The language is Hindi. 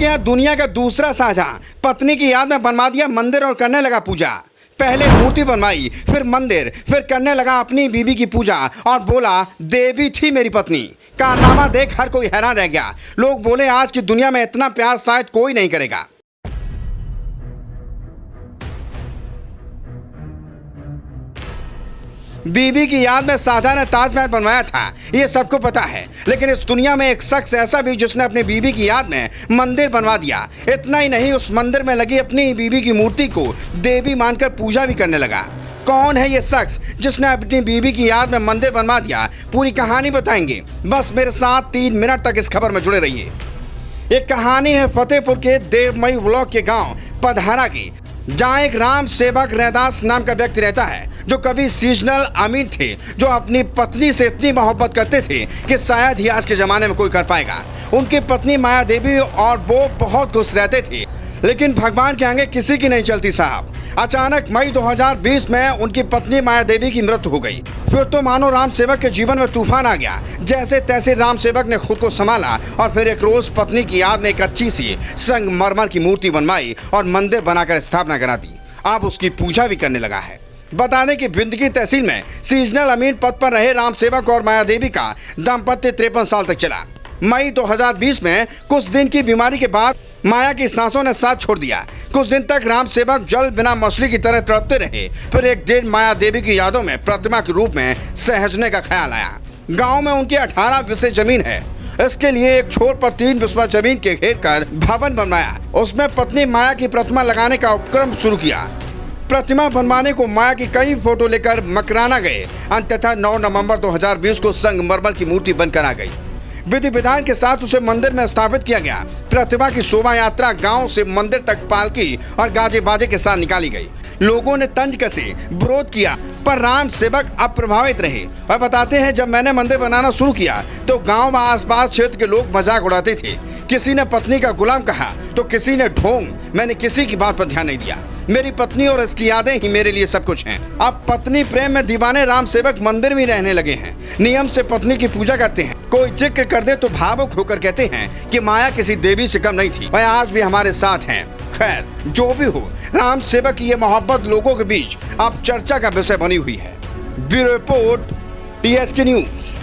गया दुनिया का दूसरा शाहजहां, पत्नी की याद में बनवा दिया मंदिर और करने लगा पूजा। पहले मूर्ति बनवाई, फिर मंदिर, फिर करने लगा अपनी बीवी की पूजा और बोला देवी थी मेरी पत्नी। कारनामा देख हर कोई हैरान रह गया। लोग बोले आज की दुनिया में इतना प्यार शायद कोई नहीं करेगा। बीबी की याद में शाहजहां ने ताजमहल बनवाया था, ये सबको पता है। लेकिन इस दुनिया में एक शख्स ऐसा भी जिसने अपनी बीबी की याद में मंदिर बनवा दिया। इतना ही नहीं, उस मंदिर में लगी अपनी बीबी की मूर्ति को देवी मानकर पूजा भी करने लगा। कौन है ये शख्स जिसने अपनी बीबी की याद में मंदिर बनवा दिया? पूरी कहानी बताएंगे, बस मेरे साथ 3 मिनट तक इस खबर में जुड़े रहिए। एक कहानी है फतेहपुर के देवमई ब्लॉक के गांव पधारा की, जहाँ एक राम सेवक रैदास नाम का व्यक्ति रहता है, जो कभी सीजनल अमीर थे, जो अपनी पत्नी से इतनी मोहब्बत करते थे कि शायद ही आज के ज़माने में कोई कर पाएगा। उनकी पत्नी माया देवी और वो बहुत खुश रहते थे, लेकिन भगवान के आगे किसी की नहीं चलती साहब। अचानक मई 2020 में उनकी पत्नी माया देवी की मृत्यु हो गई। फिर तो मानो राम सेवक के जीवन में तूफान आ गया। जैसे तैसे राम सेवक ने खुद को संभाला और फिर एक रोज पत्नी की याद में एक अच्छी सी संगमरमर की मूर्ति बनवाई और मंदिर बनाकर स्थापना करा दी। अब उसकी पूजा भी करने लगा है। बता दें कि बिंदगी तहसील में सीजनल अमीन पद पर रहे राम सेवक और माया देवी का दाम्पत्य 53 साल तक चला। मई 2020 में कुछ दिन की बीमारी के बाद माया की सांसों ने साथ छोड़ दिया। कुछ दिन तक राम सेवक जल बिना मछली की तरह तड़पते रहे। फिर एक दिन माया देवी की यादों में प्रतिमा के रूप में सहजने का ख्याल आया। गांव में उनकी 18 बिस्से जमीन है। इसके लिए एक छोर पर 3 बिस्वा जमीन के घेर कर भवन बनवाया। उसमें पत्नी माया की प्रतिमा लगाने का उपक्रम शुरू किया। प्रतिमा बनवाने को माया की कई फोटो लेकर मकराना गए। अंततः 9 नवंबर 2020 को संगमरमर की मूर्ति बनकर आ गई। विधि विधान के साथ उसे मंदिर में स्थापित किया गया। प्रतिमा की शोभा यात्रा गांव से मंदिर तक पालकी और गाजे बाजे के साथ निकाली गई। लोगों ने तंज कसे, विरोध किया, पर राम सेवक अप्रभावित रहे और बताते हैं जब मैंने मंदिर बनाना शुरू किया तो गांव व आसपास क्षेत्र के लोग मजाक उड़ाते थे। किसी ने पत्नी का गुलाम कहा तो किसी ने ढोंग। मैंने किसी की बात पर ध्यान नहीं दिया। मेरी पत्नी और इसकी यादें ही मेरे लिए सब कुछ हैं। अब पत्नी प्रेम में दीवाने राम सेवक मंदिर में रहने लगे हैं। नियम से पत्नी की पूजा करते हैं। कोई जिक्र कर दे तो भावुक होकर कहते हैं कि माया किसी देवी से कम नहीं थी, वह आज भी हमारे साथ हैं। खैर जो भी हो, राम सेवक की ये मोहब्बत लोगों के बीच अब चर्चा का विषय बनी हुई है। Bureau report, TSK news.